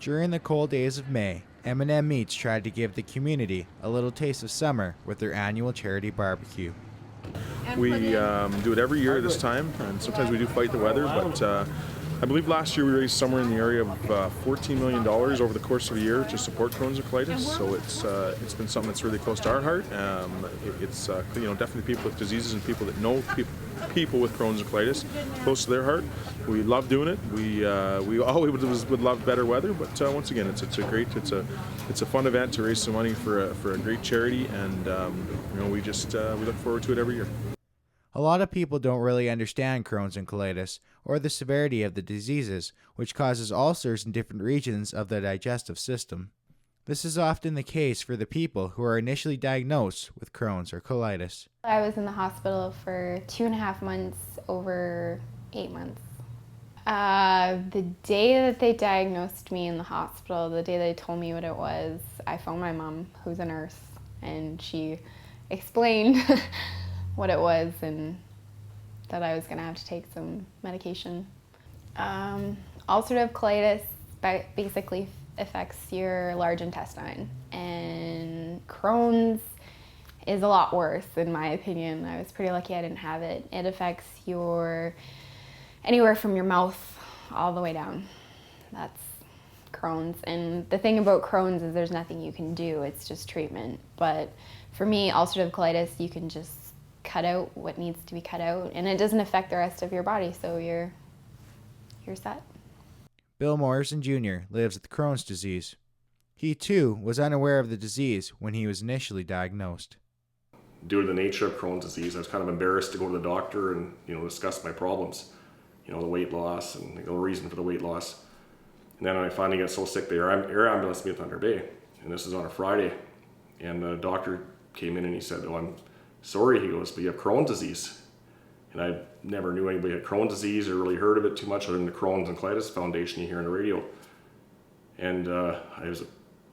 During the cold days of May, M&M Meats tried to give the community a little taste of summer with their annual charity barbecue. We do it every year at this time, and sometimes we do fight the weather, but I believe last year we raised somewhere in the area of $14 million over the course of a year to support Crohn's and Colitis, so it's been something that's really close to our heart. It's definitely people with diseases and people that know people with Crohn's and Colitis close to their heart. We love doing it. We always would love better weather, but once again, it's a fun event to raise some money for a great charity, and we look forward to it every year. A lot of people don't really understand Crohn's and colitis or the severity of the diseases, which causes ulcers in different regions of the digestive system. This is often the case for the people who are initially diagnosed with Crohn's or colitis. I was in the hospital for 2.5 months, over 8 months. The day that they diagnosed me in the hospital, the day they told me what it was, I phoned my mom, who's a nurse, and she explained what it was and that I was going to have to take some medication. Ulcerative colitis basically affects your large intestine, and Crohn's is a lot worse in my opinion. I was pretty lucky I didn't have it. It affects anywhere from your mouth all the way down. That's Crohn's, and the thing about Crohn's is there's nothing you can do, it's just treatment. But for me, ulcerative colitis, you can just cut out what needs to be cut out, and it doesn't affect the rest of your body, so you're set. Bill Morrison Jr. lives with Crohn's disease. He too was unaware of the disease when he was initially diagnosed. Due to the nature of Crohn's disease, I was kind of embarrassed to go to the doctor and discuss my problems, the weight loss and the reason for the weight loss. And then I finally got so sick, the air ambulance me at Thunder Bay, and this is on a Friday, and the doctor came in and he said, "Oh, I'm sorry," he goes, "but you have Crohn's disease." And I never knew anybody had Crohn's disease or really heard of it too much other than the Crohns and Colitis Foundation you hear on the radio. And I was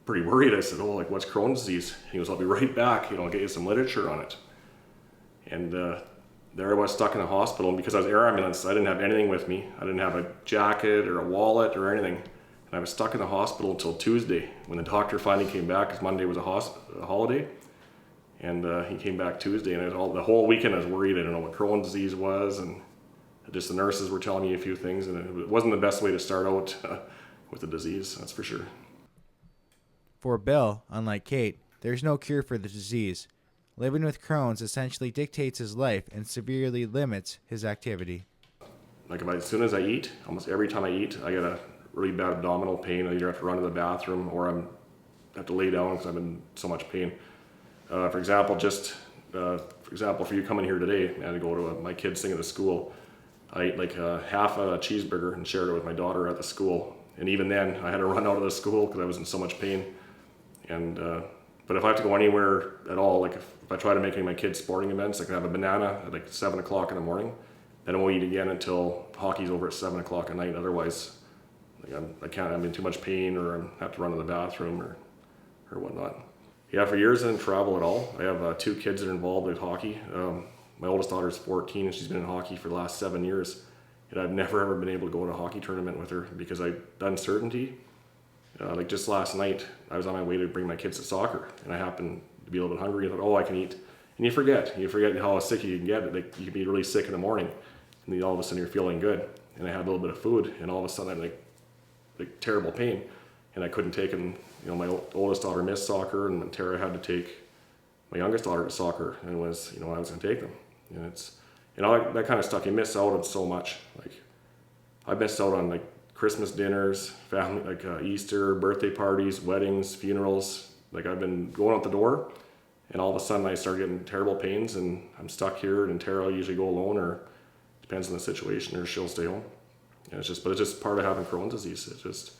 pretty worried. I said, "Oh, what's Crohn's disease?" He goes, "I'll be right back, I'll get you some literature on it." And there I was stuck in the hospital, and because I was air ambulance, I didn't have anything with me. I didn't have a jacket or a wallet or anything. And I was stuck in the hospital until Tuesday when the doctor finally came back, because Monday was a holiday. And he came back Tuesday, and the whole weekend I was worried. I didn't know what Crohn's disease was, and just the nurses were telling me a few things, and it wasn't the best way to start out with the disease, that's for sure. For Bill, unlike Kate, there's no cure for the disease. Living with Crohn's essentially dictates his life and severely limits his activity. As soon as I eat, almost every time I eat, I get a really bad abdominal pain. I either have to run to the bathroom or I have to lay down because I'm in so much pain. For example, for you coming here today, I had to go to my kids' thing at the school. I ate half a cheeseburger and shared it with my daughter at the school. And even then, I had to run out of the school because I was in so much pain. And but if I have to go anywhere at all, if I try to make any of my kids' sporting events, I can have a banana at 7 o'clock in the morning. Then I won't eat again until hockey's over at 7 o'clock at night. Otherwise, I can't. I'm in too much pain, or I have to run to the bathroom or whatnot. Yeah, for years I didn't travel at all. I have 2 kids that are involved with hockey. My oldest daughter's 14 and she's been in hockey for the last 7 years. And I've never ever been able to go to a hockey tournament with her because the uncertainty. Just last night, I was on my way to bring my kids to soccer, and I happened to be a little bit hungry. I thought, I can eat. And you forget how sick you can get. You can be really sick in the morning, and then all of a sudden you're feeling good. And I had a little bit of food, and all of a sudden I'm terrible pain. And I couldn't take him. My oldest daughter missed soccer, and Tara had to take my youngest daughter to soccer, and I was going to take them. And it's, that kind of stuff, you miss out on so much. I missed out on Christmas dinners, family, Easter, birthday parties, weddings, funerals. I've been going out the door, and all of a sudden I start getting terrible pains, and I'm stuck here, and Tara will usually go alone, or depends on the situation, or she'll stay home. And it's just part of having Crohn's disease. It's just,